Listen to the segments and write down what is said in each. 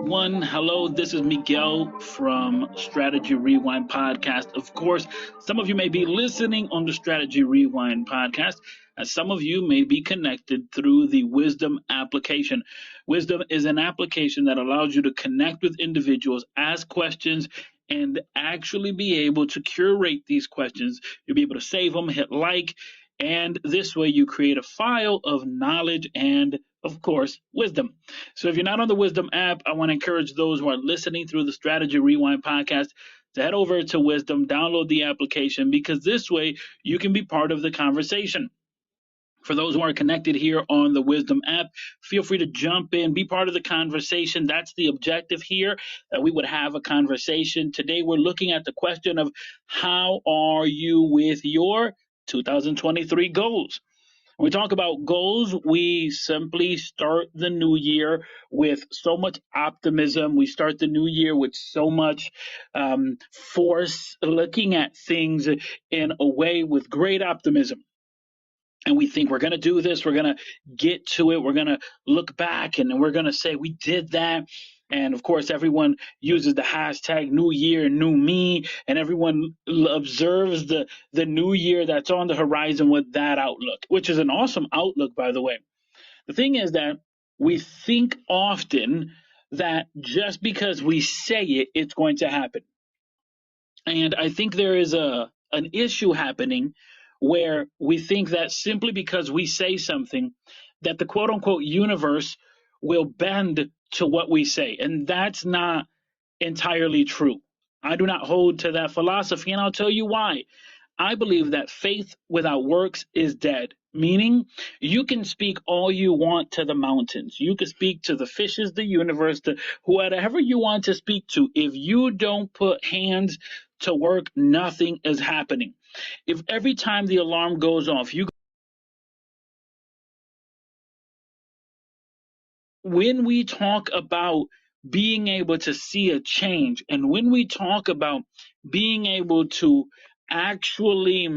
everyone. Hello, this is Miguel from Strategy Rewind Podcast. Of course, some of you may be listening on the Strategy Rewind Podcast, and some of you may be connected through the Wisdom application. Wisdom is an application that allows you to connect with individuals, ask questions, and actually be able to curate these questions. You'll be able to save them, hit like, and this way you create a file of knowledge and, of course, wisdom. So if you're not on the Wisdom app, I want to encourage those who are listening through the Strategy Rewind podcast to head over to Wisdom, download the application, because this way you can be part of the conversation. For those who are connected here on the Wisdom app, feel free to jump in, be part of the conversation. That's the objective here, that we would have a conversation. Today we're looking at the question of how are you with your 2023 goals? When we talk about goals, we simply start the new year with so much optimism. We start the new year with so much force, looking at things in a way with great optimism. And we think we're going to do this, we're going to get to it, we're going to look back, and we're going to say we did that. And of course, everyone uses the hashtag New Year, New Me, and everyone observes the new year that's on the horizon with that outlook, which is an awesome outlook, by the way. The thing is that we think often that just because we say it, it's going to happen. And I think there is an issue happening where we think that simply because we say something, that the quote unquote universe will bend to what we say. And that's not entirely true. I do not hold to that philosophy, and I'll tell you why. I believe that faith without works is dead, meaning you can speak all you want to the mountains. You can speak to the fishes, the universe, to whatever you want to speak to. If you don't put hands to work, nothing is happening. If every time the alarm goes off, when we talk about being able to see a change, and when we talk about being able to actually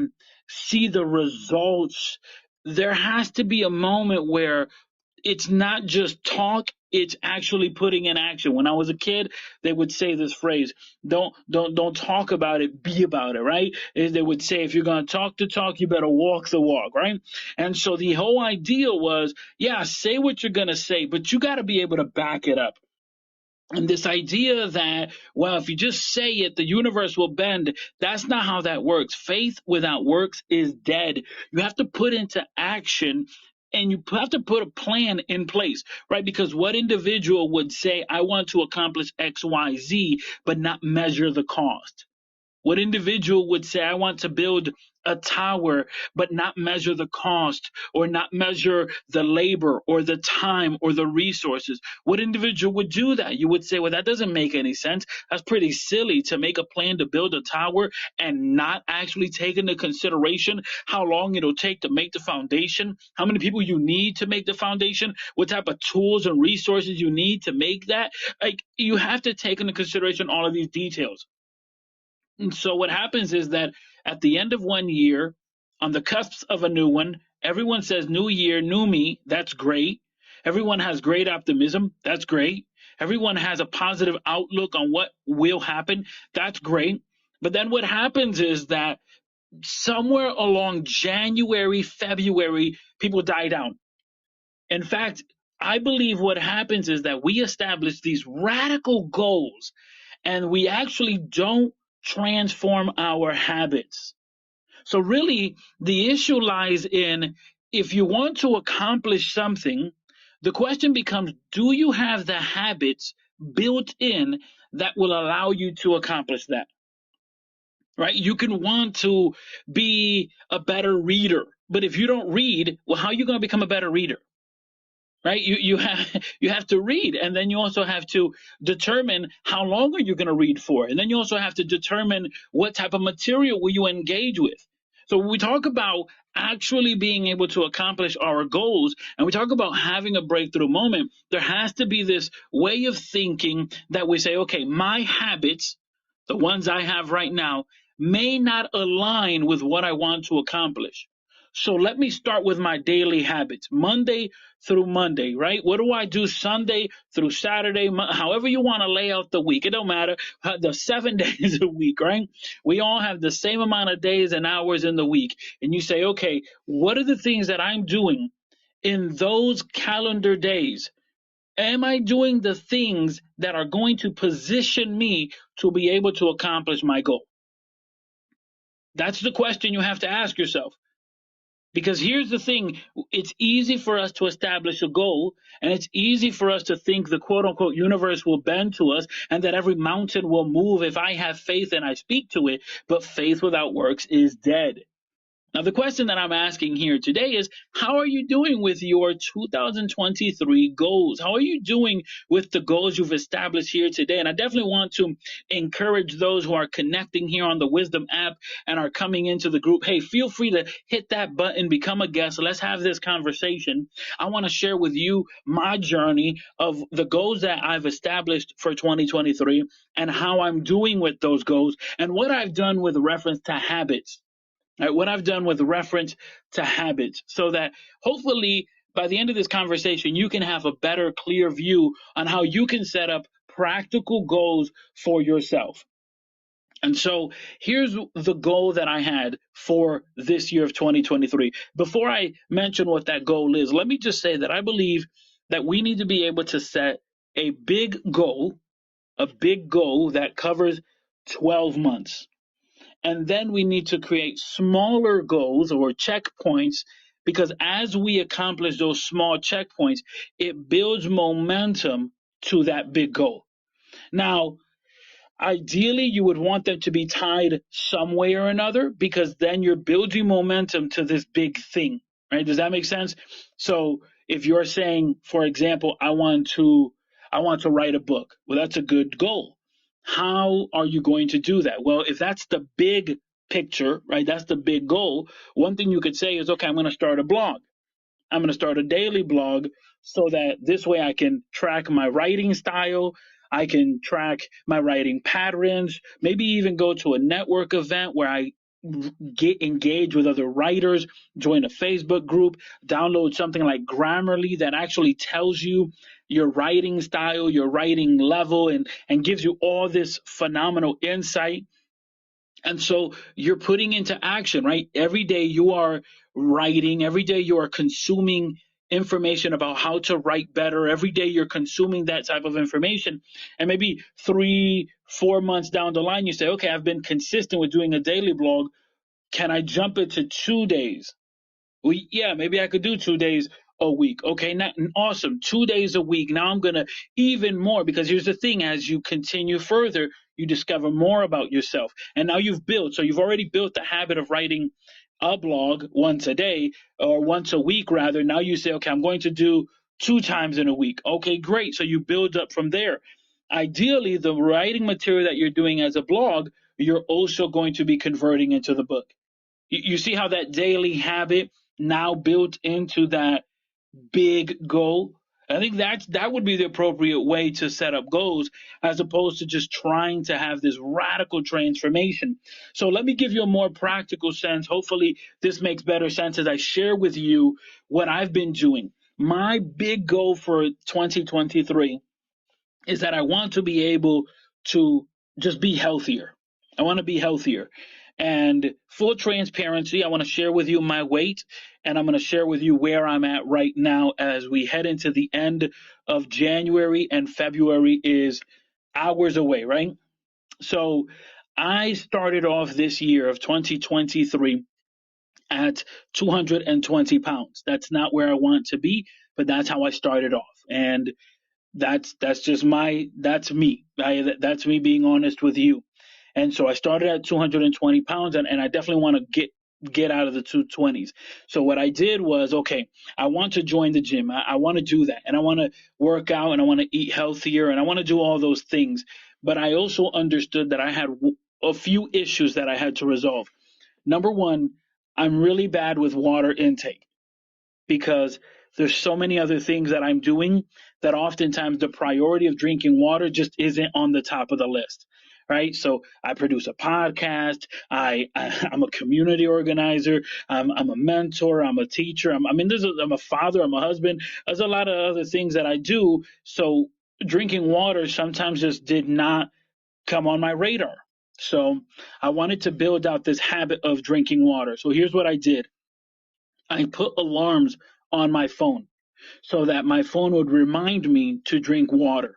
see the results, there has to be a moment where it's not just talk, it's actually putting in action. When I was a kid, they would say this phrase, don't talk about it, be about it, right? They would say, if you're going to talk the talk, you better walk the walk, right? And so the whole idea was, yeah, say what you're going to say, but you got to be able to back it up. And this idea that, well, if you just say it, the universe will bend, that's not how that works. Faith without works is dead. You have to put into action, and you have to put a plan in place, right? Because what individual would say, I want to accomplish X, Y, Z, but not measure the cost? What individual would say, I want to build a tower, but not measure the cost, or not measure the labor or the time or the resources? What individual would do that? You would say, well, that doesn't make any sense. That's pretty silly to make a plan to build a tower and not actually take into consideration how long it'll take to make the foundation, how many people you need to make the foundation, what type of tools and resources you need to make that. Like, you have to take into consideration all of these details. And so what happens is that at the end of one year, on the cusp of a new one, everyone says, new year, new me. That's great. Everyone has great optimism. That's great. Everyone has a positive outlook on what will happen. That's great. But then what happens is that somewhere along January, February, people die down. In fact, I believe what happens is that we establish these radical goals, and we actually don't transform our habits. So really, the issue lies in, if you want to accomplish something, the question becomes, do you have the habits built in that will allow you to accomplish that? Right? You can want to be a better reader, but if you don't read, well, how are you going to become a better reader? Right? You have to read, and then you also have to determine how long are you going to read for, and then you also have to determine what type of material will you engage with. So when we talk about actually being able to accomplish our goals, and we talk about having a breakthrough moment, there has to be this way of thinking that we say, okay, my habits, the ones I have right now, may not align with what I want to accomplish. So let me start with my daily habits, Monday through Monday, right? What do I do Sunday through Saturday? However you want to lay out the week, it don't matter. The 7 days a week, right? We all have the same amount of days and hours in the week. And you say, okay, what are the things that I'm doing in those calendar days? Am I doing the things that are going to position me to be able to accomplish my goal? That's the question you have to ask yourself. Because here's the thing, it's easy for us to establish a goal, and it's easy for us to think the quote unquote universe will bend to us and that every mountain will move if I have faith and I speak to it. But faith without works is dead. Now, the question that I'm asking here today is, how are you doing with your 2023 goals? How are you doing with the goals you've established here today? And I definitely want to encourage those who are connecting here on the Wisdom app and are coming into the group. Hey, feel free to hit that button, become a guest. Let's have this conversation. I want to share with you my journey of the goals that I've established for 2023 and how I'm doing with those goals and what I've done with reference to habits. Right, what I've done with reference to habits, so that hopefully by the end of this conversation, you can have a better, clear view on how you can set up practical goals for yourself. And so here's the goal that I had for this year of 2023. Before I mention what that goal is, let me just say that I believe that we need to be able to set a big goal that covers 12 months. And then we need to create smaller goals or checkpoints, because as we accomplish those small checkpoints, it builds momentum to that big goal. Now, ideally, you would want them to be tied some way or another, because then you're building momentum to this big thing, right? Does that make sense? So if you're saying, for example, I want to write a book, well, that's a good goal. How are you going to do that? Well, if that's the big picture, right, that's the big goal, one thing you could say is, okay, I'm going to start a blog. I'm going to start a daily blog so that this way I can track my writing style. I can track my writing patterns, maybe even go to a network event where I get engaged with other writers, join a Facebook group, download something like Grammarly that actually tells you your writing style, your writing level, and gives you all this phenomenal insight. And so you're putting into action, right? Every day you are writing, every day you are consuming information about how to write better. Every day you're consuming that type of information. And maybe 3-4 months down the line, you say, okay, I've been consistent with doing a daily blog. Can I jump it to 2 days? Well, yeah, maybe I could do 2 days a week. Okay, now, awesome. 2 days a week. Now I'm going to even more, because here's the thing, as you continue further, you discover more about yourself. And now so you've already built the habit of writing a blog once a day, or once a week rather. Now you say, okay, I'm going to do 2 times in a week. Okay, great. So you build up from there. Ideally, the writing material that you're doing as a blog, you're also going to be converting into the book. You see how that daily habit now built into that big goal? I think that would be the appropriate way to set up goals, as opposed to just trying to have this radical transformation. So let me give you a more practical sense. Hopefully this makes better sense as I share with you what I've been doing. My big goal for 2023 is that I want to be able to just be healthier. I want to be healthier. And full transparency, I want to share with you my weight, and I'm going to share with you where I'm at right now as we head into the end of January, and February is hours away, right? So I started off this year of 2023 at 220 pounds. That's not where I want to be, but that's how I started off. And that's just that's me. That's me being honest with you. And so I started at 220 pounds, and I definitely want to get out of the 220s. So what I did was, okay, I want to join the gym. I want to do that, and I want to work out, and I want to eat healthier, and I want to do all those things. But I also understood that I had a few issues that I had to resolve. Number one, I'm really bad with water intake, because there's so many other things that I'm doing that oftentimes the priority of drinking water just isn't on the top of the list, right? So I produce a podcast. I'm a community organizer. I'm a mentor. I'm a teacher. I'm a father. I'm a husband. There's a lot of other things that I do. So drinking water sometimes just did not come on my radar. So I wanted to build out this habit of drinking water. So here's what I did. I put alarms on my phone so that my phone would remind me to drink water.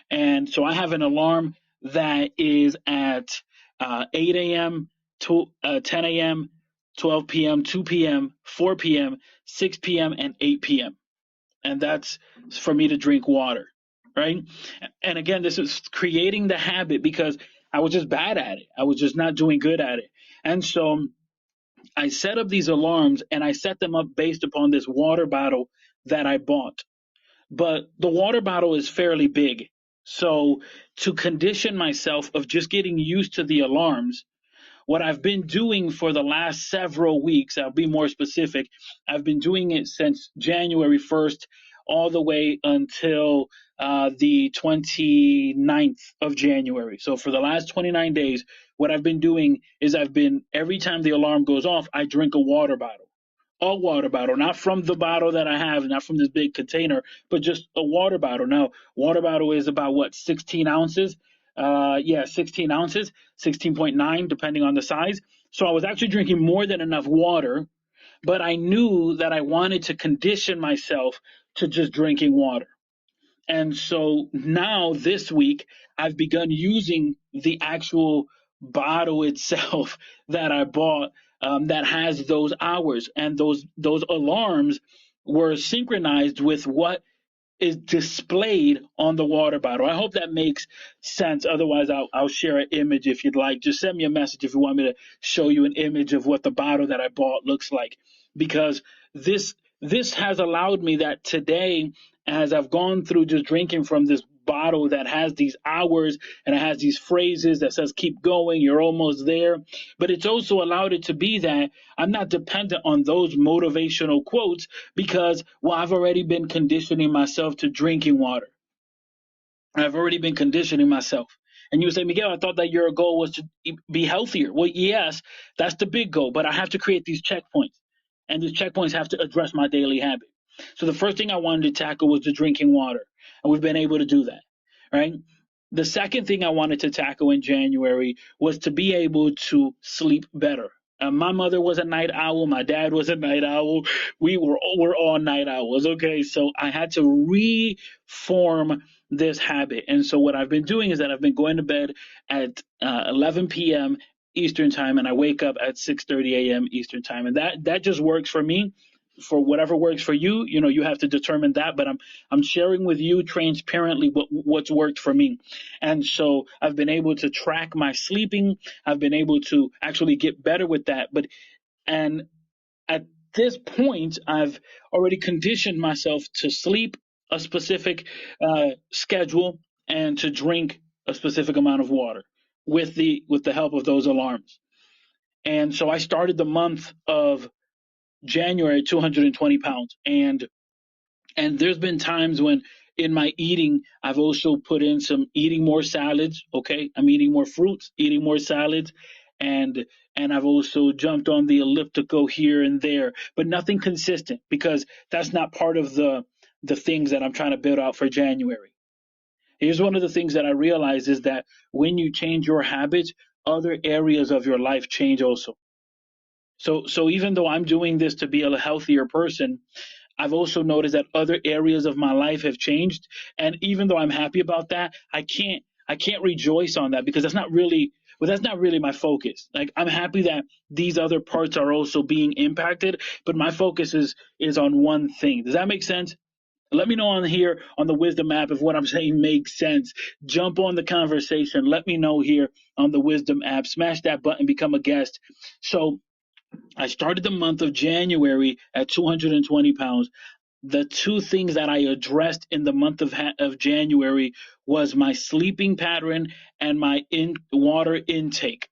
And so I have an alarm that is at 8 a.m., 10 a.m., 12 p.m., 2 p.m., 4 p.m., 6 p.m., and 8 p.m. And that's for me to drink water, right? And again, this is creating the habit because I was just bad at it. I was just not doing good at it. And so I set up these alarms and I set them up based upon this water bottle that I bought. But the water bottle is fairly big. So to condition myself of just getting used to the alarms, what I've been doing for the last several weeks, I'll be more specific, I've been doing it since January 1st all the way until the 29th of January. So for the last 29 days, what I've been doing is every time the alarm goes off, I drink a water bottle. A water bottle, not from the bottle that I have, not from this big container, but just a water bottle. Now, water bottle is about what, 16 ounces? Yeah, 16 ounces, 16.9, depending on the size. So I was actually drinking more than enough water, but I knew that I wanted to condition myself to just drinking water. And so now this week, I've begun using the actual bottle itself that I bought that has those hours, and those alarms were synchronized with what is displayed on the water bottle. I hope that makes sense. Otherwise, I'll share an image if you'd like. Just send me a message if you want me to show you an image of what the bottle that I bought looks like. Because this has allowed me that today, as I've gone through just drinking from this bottle that has these hours and it has these phrases that says keep going, you're almost there, but it's also allowed it to be that I'm not dependent on those motivational quotes because, well, I've already been conditioning myself to drinking water. I've already been conditioning myself. And you would say, Miguel, I thought that your goal was to be healthier. Well, yes, that's the big goal, but I have to create these checkpoints, and these checkpoints have to address my daily habit. So the first thing I wanted to tackle was the drinking water, and we've been able to do that, right? The second thing I wanted to tackle in January was to be able to sleep better. My mother was a night owl. My dad was a night owl. We're all night owls. Okay, so I had to reform this habit. And so what I've been doing is that I've been going to bed at 11 p.m. Eastern time, and I wake up at 6:30 a.m. Eastern time, and that just works for me. For whatever works for you, you have to determine that. But I'm sharing with you transparently what's worked for me, and so I've been able to track my sleeping. I've been able to actually get better with that. And at this point, I've already conditioned myself to sleep a specific schedule and to drink a specific amount of water with the help of those alarms. And so I started the month of January 220 pounds, and there's been times when in my eating I've also put in some eating more salads. Okay, I'm eating more fruits, eating more salads, and I've also jumped on the elliptical here and there, but nothing consistent because that's not part of the things that I'm trying to build out for January. Here's one of the things that I realize is that when you change your habits, other areas of your life change also. So even though I'm doing this to be a healthier person, I've also noticed that other areas of my life have changed. And even though I'm happy about that, I can't rejoice on that because that's not really my focus. Like, I'm happy that these other parts are also being impacted, but my focus is on one thing. Does that make sense? Let me know on here on the Wisdom app if what I'm saying makes sense. Jump on the conversation. Let me know here on the Wisdom app. Smash that button, become a guest. So I started the month of January at 220 pounds. The two things that I addressed in the month of January was my sleeping pattern and my water intake.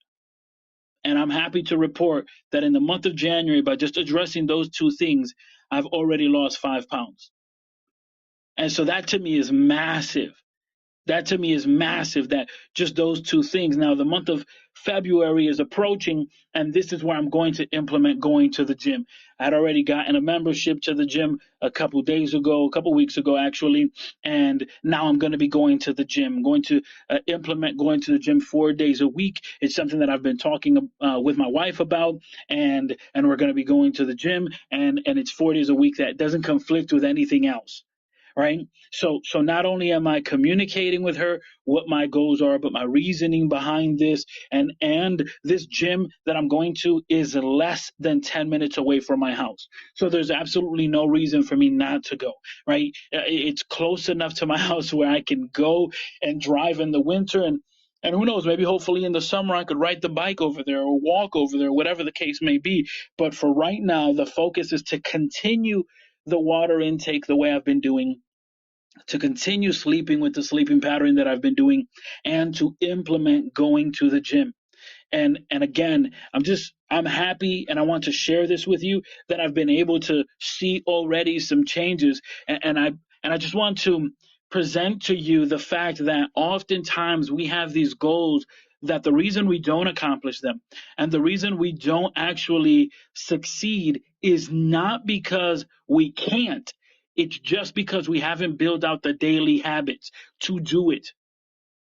And I'm happy to report that in the month of January, by just addressing those two things, I've already lost 5 pounds. And so that to me is massive. That to me is massive, that just those two things. Now, the month of February is approaching, and this is where I'm going to implement going to the gym. I'd already gotten a membership to the gym a couple days ago, a couple weeks ago, actually, and now I'm going to be going to the gym. I'm going to implement going to the gym 4 days a week. It's something that I've been talking with my wife about, and we're going to be going to the gym, and it's 4 days a week that doesn't conflict with anything else, right? So not only am I communicating with her what my goals are, but my reasoning behind this, and this gym that I'm going to is less than 10 minutes away from my house. So there's absolutely no reason for me not to go, right? It's close enough to my house where I can go and drive in the winter, and who knows, maybe hopefully in the summer I could ride the bike over there or walk over there, whatever the case may be. But for right now, the focus is to continue the water intake the way I've been doing, to continue sleeping with the sleeping pattern that I've been doing, and to implement going to the gym. And again, I'm happy, and I want to share this with you, that I've been able to see already some changes, and I just want to present to you the fact that oftentimes we have these goals, that the reason we don't accomplish them and the reason we don't actually succeed is not because we can't. It's just because we haven't built out the daily habits to do it.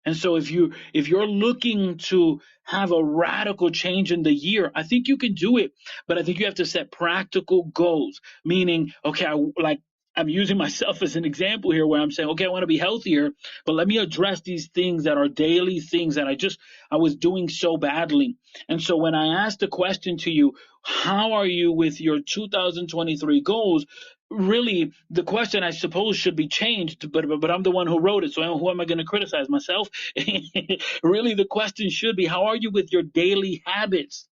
And so if you're looking to have a radical change in the year, I think you can do it, but I think you have to set practical goals. Meaning, okay, I'm using myself as an example here, where I'm saying, okay, I want to be healthier, but let me address these things that are daily things that I was doing so badly. And so when I asked the question to you, how are you with your 2023 goals? Really, the question I suppose should be changed, but I'm the one who wrote it, so who am I going to criticize, myself? Really, the question should be, how are you with your daily habits?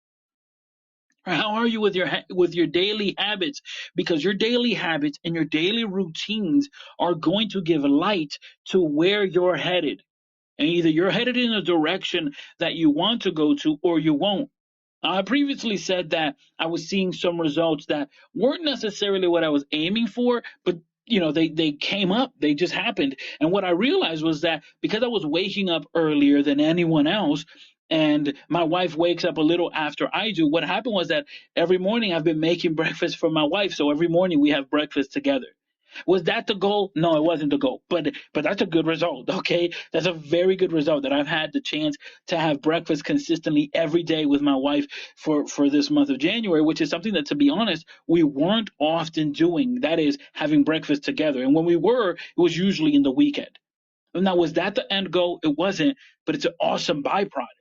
How are you with your daily habits? Because your daily habits and your daily routines are going to give light to where you're headed. And either you're headed in a direction that you want to go to, or you won't. I previously said that I was seeing some results that weren't necessarily what I was aiming for, but they came up, they just happened. And what I realized was that because I was waking up earlier than anyone else, and my wife wakes up a little after I do, what happened was that every morning I've been making breakfast for my wife. So every morning we have breakfast together. Was that the goal? No, it wasn't the goal. But that's a good result. Okay, that's a very good result, that I've had the chance to have breakfast consistently every day with my wife for this month of January, which is something that, to be honest, we weren't often doing. That is, having breakfast together. And when we were, it was usually in the weekend. Now, was that the end goal? It wasn't, but it's an awesome byproduct.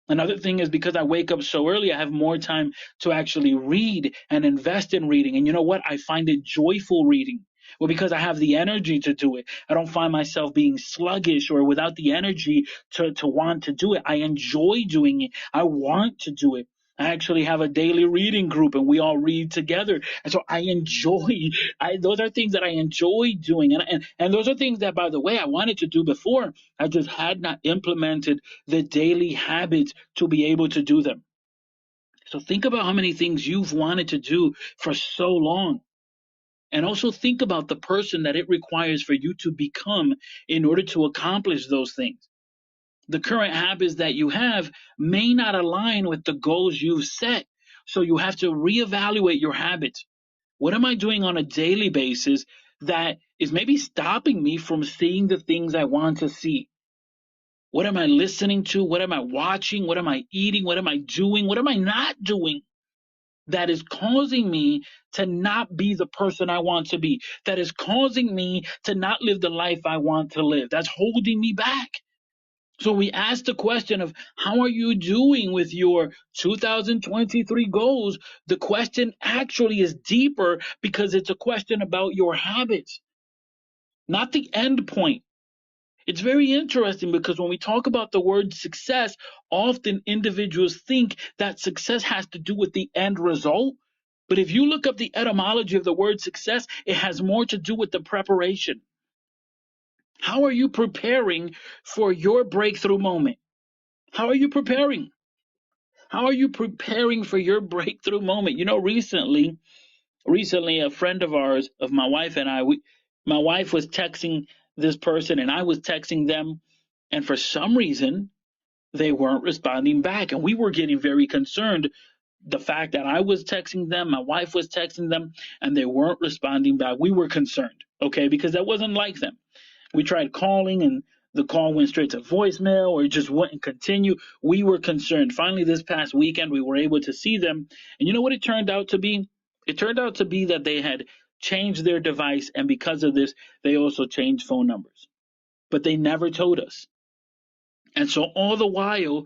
Another thing is, because I wake up so early, I have more time to actually read and invest in reading. And you know what? I find it joyful reading. Well, because I have the energy to do it. I don't find myself being sluggish or without the energy to want to do it. I enjoy doing it. I want to do it. I actually have a daily reading group, and we all read together. And so I enjoy, those are things that I enjoy doing. And those are things that, by the way, I wanted to do before. I just had not implemented the daily habits to be able to do them. So think about how many things you've wanted to do for so long. And also think about the person that it requires for you to become in order to accomplish those things. The current habits that you have may not align with the goals you've set. So you have to reevaluate your habits. What am I doing on a daily basis that is maybe stopping me from seeing the things I want to see? What am I listening to? What am I watching? What am I eating? What am I doing? What am I not doing that is causing me to not be the person I want to be? That is causing me to not live the life I want to live? That's holding me back. So we asked the question of, how are you doing with your 2023 goals? The question actually is deeper, because it's a question about your habits, not the end point. It's very interesting, because when we talk about the word success, often individuals think that success has to do with the end result. But if you look up the etymology of the word success, it has more to do with the preparation. How are you preparing for your breakthrough moment? How are you preparing? How are you preparing for your breakthrough moment? Recently, a friend of ours, of my wife and I, my wife was texting this person and I was texting them, and for some reason, they weren't responding back. And we were getting very concerned. The fact that I was texting them, my wife was texting them, and they weren't responding back. We were concerned, okay, because that wasn't like them. We tried calling and the call went straight to voicemail or it just wouldn't continue. We were concerned. Finally, this past weekend, we were able to see them. And you know what it turned out to be? It turned out to be that they had changed their device. And because of this, they also changed phone numbers. But they never told us. And so all the while,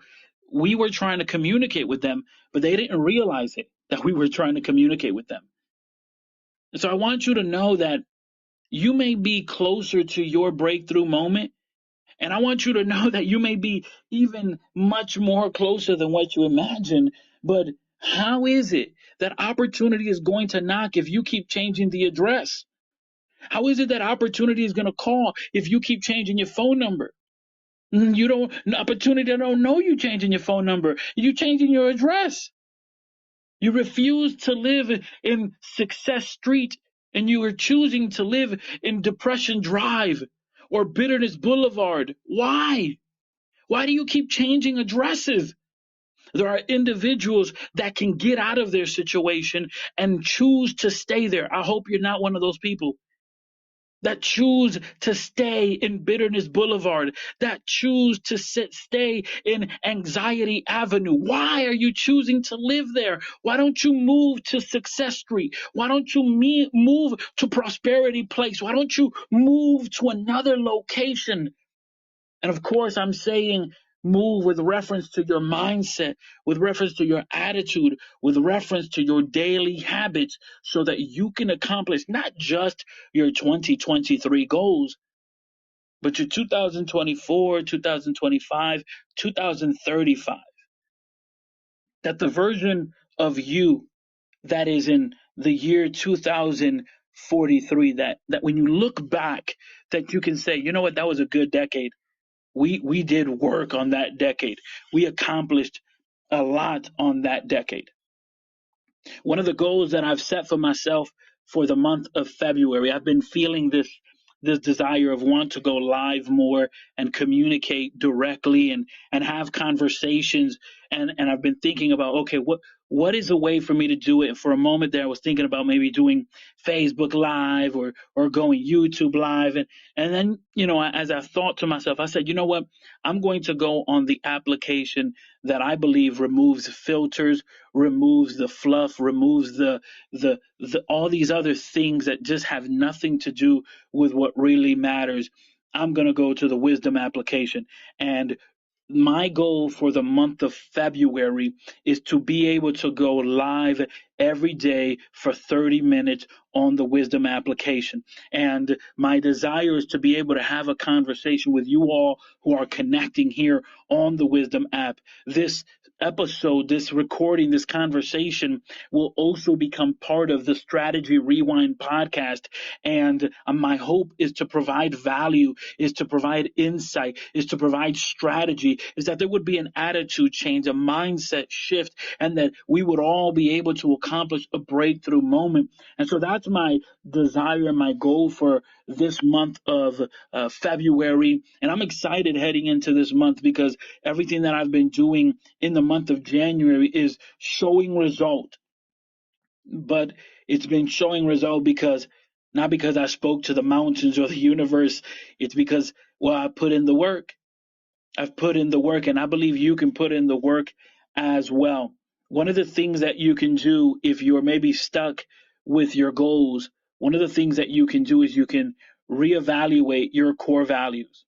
we were trying to communicate with them, but they didn't realize it, that we were trying to communicate with them. And so I want you to know that you may be closer to your breakthrough moment. And I want you to know that you may be even much more closer than what you imagine. But how is it that opportunity is going to knock if you keep changing the address? How is it that opportunity is going to call if you keep changing your phone number? You don't, opportunity don't know you changing your phone number. You changing your address. You refuse to live in Success Street and you are choosing to live in Depression Drive or Bitterness Boulevard. Why? Why do you keep changing addresses? There are individuals that can get out of their situation and choose to stay there. I hope you're not one of those people that choose to stay in Bitterness Boulevard, that choose to stay in Anxiety Avenue. Why are you choosing to live there? Why don't you move to Success Street? Why don't you move to Prosperity Place? Why don't you move to another location? And of course, I'm saying move with reference to your mindset, with reference to your attitude, with reference to your daily habits, so that you can accomplish not just your 2023 goals, but your 2024, 2025, 2035. That the version of you that is in the year 2043, that when you look back, that you can say, you know what, that was a good decade. We did work on that decade. We accomplished a lot on that decade. One of the goals that I've set for myself for the month of February, I've been feeling this desire of want to go live more and communicate directly and have conversations, and I've been thinking about, okay, what is a way for me to do it? And for a moment there I was thinking about maybe doing Facebook Live or going YouTube Live, and then, you know, as I thought to myself, I said, you know what, I'm going to go on the application that I believe removes filters, removes the fluff, removes the all these other things that just have nothing to do with what really matters. I'm going to go to the Wisdom application. And my goal for the month of February is to be able to go live every day for 30 minutes on the Wisdom application. And my desire is to be able to have a conversation with you all who are connecting here on the Wisdom app. This episode, this recording, this conversation will also become part of the Strategy Rewind podcast. And my hope is to provide value, is to provide insight, is to provide strategy, is that there would be an attitude change, a mindset shift, and that we would all be able to accomplish a breakthrough moment. And so that's my desire and my goal for this month of February. And I'm excited heading into this month because everything that I've been doing in the month of January is showing result. But it's been showing result because not because I spoke to the mountains or the universe. It's because, well, I put in the work. I've put in the work, and I believe you can put in the work as well. One of the things that you can do if you're maybe stuck with your goals, one of the things that you can do is you can reevaluate your core values.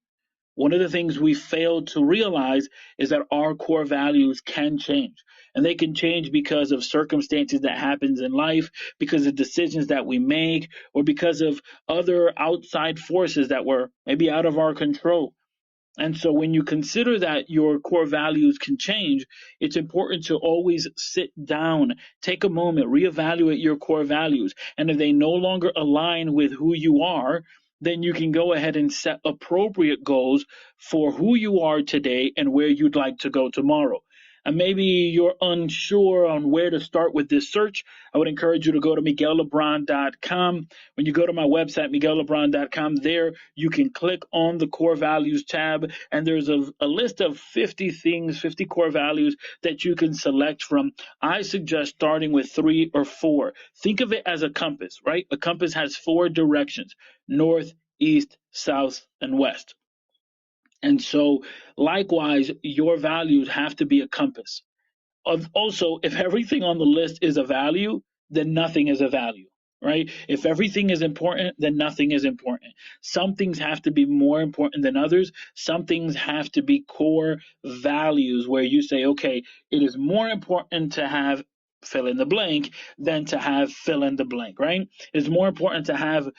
One of the things we fail to realize is that our core values can change. And they can change because of circumstances that happens in life, because of decisions that we make, or because of other outside forces that were maybe out of our control. And so when you consider that your core values can change, it's important to always sit down, take a moment, reevaluate your core values. And if they no longer align with who you are, then you can go ahead and set appropriate goals for who you are today and where you'd like to go tomorrow. and maybe you're unsure on where to start with this search, I would encourage you to go to MiguelLebron.com. When you go to my website, MiguelLebron.com, there you can click on the core values tab, and there's a list of 50 things, 50 core values that you can select from. I suggest starting with 3 or 4. Think of it as a compass, right? A compass has 4 directions: north, east, south, and west. And so, likewise, your values have to be a compass. Also, if everything on the list is a value, then nothing is a value, right? If everything is important, then nothing is important. Some things have to be more important than others. Some things have to be core values where you say, okay, it is more important to have fill in the blank than to have fill in the blank, right? It's more important to have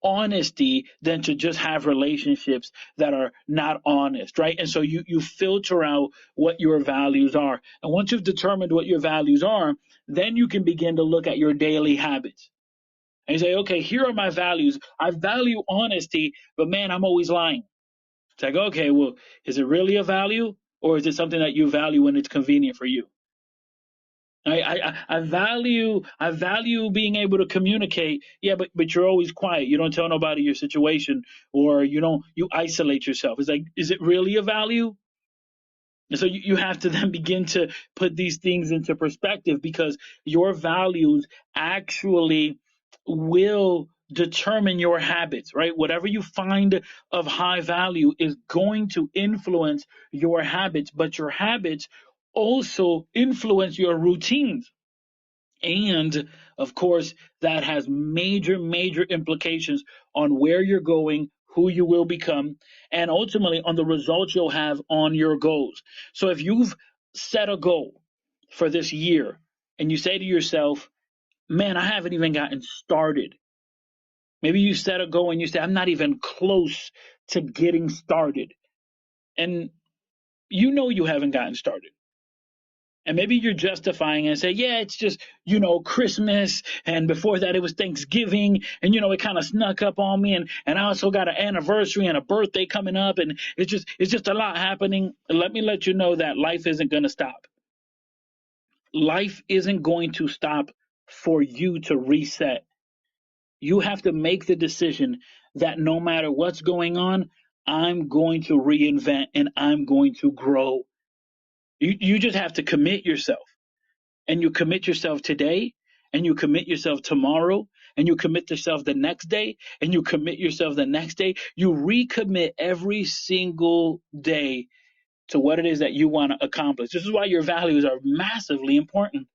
honesty than to just have relationships that are not honest, right? And so you filter out what your values are. And once you've determined what your values are, then you can begin to look at your daily habits. And you say, okay, here are my values. I value honesty, but man, I'm always lying. It's like, okay, well, is it really a value, or is it something that you value when it's convenient for you? I value being able to communicate. Yeah, but you're always quiet. You don't tell nobody your situation, or you isolate yourself. It's like, is it really a value? And so you have to then begin to put these things into perspective, because your values actually will determine your habits, right? Whatever you find of high value is going to influence your habits, but your habits also influence your routines. And of course, that has major, major implications on where you're going, who you will become, and ultimately on the results you'll have on your goals. So if you've set a goal for this year and you say to yourself, man, I haven't even gotten started. Maybe you set a goal and you say, I'm not even close to getting started. And you haven't gotten started. And maybe you're justifying it and say, yeah, it's just, Christmas. And before that, it was Thanksgiving. And, it kind of snuck up on me. And I also got an anniversary and a birthday coming up. And it's just a lot happening. Let me let you know that life isn't going to stop. Life isn't going to stop for you to reset. You have to make the decision that no matter what's going on, I'm going to reinvent and I'm going to grow. You just have to commit yourself. And you commit yourself today, and you commit yourself tomorrow, and you commit yourself the next day, and you commit yourself the next day. You recommit every single day to what it is that you want to accomplish. This is why your values are massively important.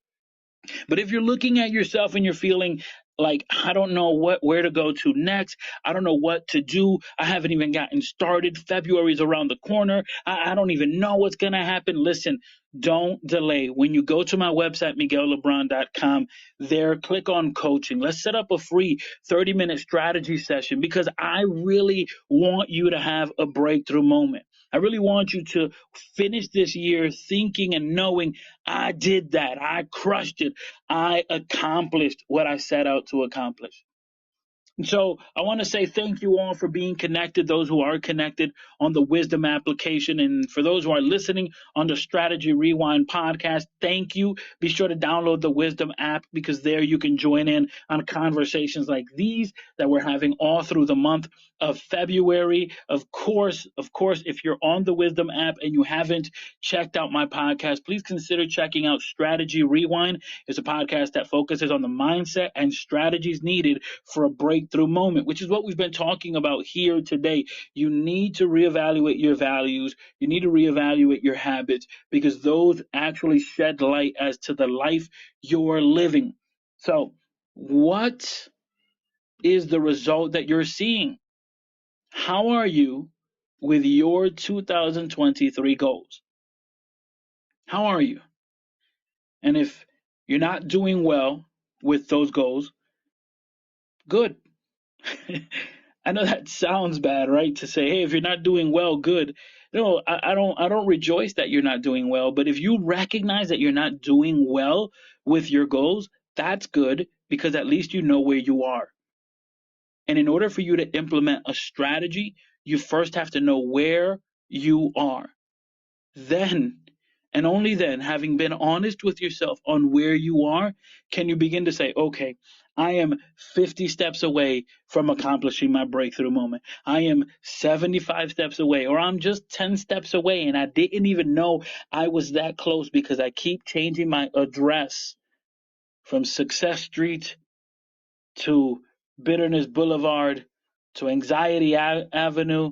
But if you're looking at yourself and you're feeling like, I don't know where to go to next, I don't know what to do, I haven't even gotten started, February's around the corner, I don't even know what's going to happen. Listen, don't delay. When you go to my website, MiguelLebron.com, there, click on coaching. Let's set up a free 30-minute strategy session, because I really want you to have a breakthrough moment. I really want you to finish this year thinking and knowing, I did that. I crushed it. I accomplished what I set out to accomplish. And so I want to say thank you all for being connected, those who are connected on the Wisdom application. And for those who are listening on the Strategy Rewind podcast, thank you. Be sure to download the Wisdom app, because there you can join in on conversations like these that we're having all through the month of February. Of course, if you're on the Wisdom app and you haven't checked out my podcast, please consider checking out Strategy Rewind. It's a podcast that focuses on the mindset and strategies needed for a breakthrough moment, which is what we've been talking about here today. You need to reevaluate your values. You need to reevaluate your habits, because those actually shed light as to the life you're living. So, what is the result that you're seeing? How are you with your 2023 goals? How are you? And if you're not doing well with those goals, good. I know that sounds bad, right? To say, hey, if you're not doing well, good. No, I don't rejoice that you're not doing well. But if you recognize that you're not doing well with your goals, that's good, because at least you know where you are. And in order for you to implement a strategy, you first have to know where you are. Then And only then, having been honest with yourself on where you are, can you begin to say, okay, I am 50 steps away from accomplishing my breakthrough moment. I am 75 steps away, or I'm just 10 steps away, and I didn't even know I was that close because I keep changing my address from Success Street to Bitterness Boulevard to Anxiety Avenue.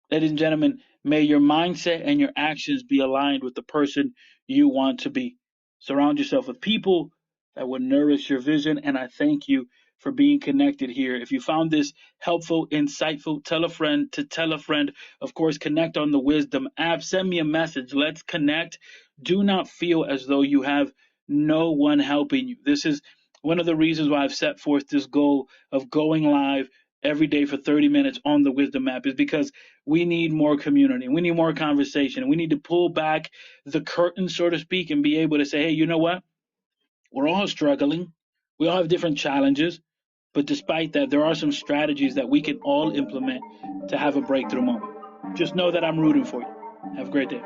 Ladies and gentlemen, may your mindset and your actions be aligned with the person you want to be. Surround yourself with people that will nourish your vision, and I thank you for being connected here. If you found this helpful, insightful, tell a friend to tell a friend. Of course, connect on the Wisdom app. Send me a message. Let's connect. Do not feel as though you have no one helping you. This is one of the reasons why I've set forth this goal of going live every day for 30 minutes on the Wisdom app, is because we need more community. We need more conversation. We need to pull back the curtain, so to speak, and be able to say, hey, you know what? We're all struggling. We all have different challenges. But despite that, there are some strategies that we can all implement to have a breakthrough moment. Just know that I'm rooting for you. Have a great day.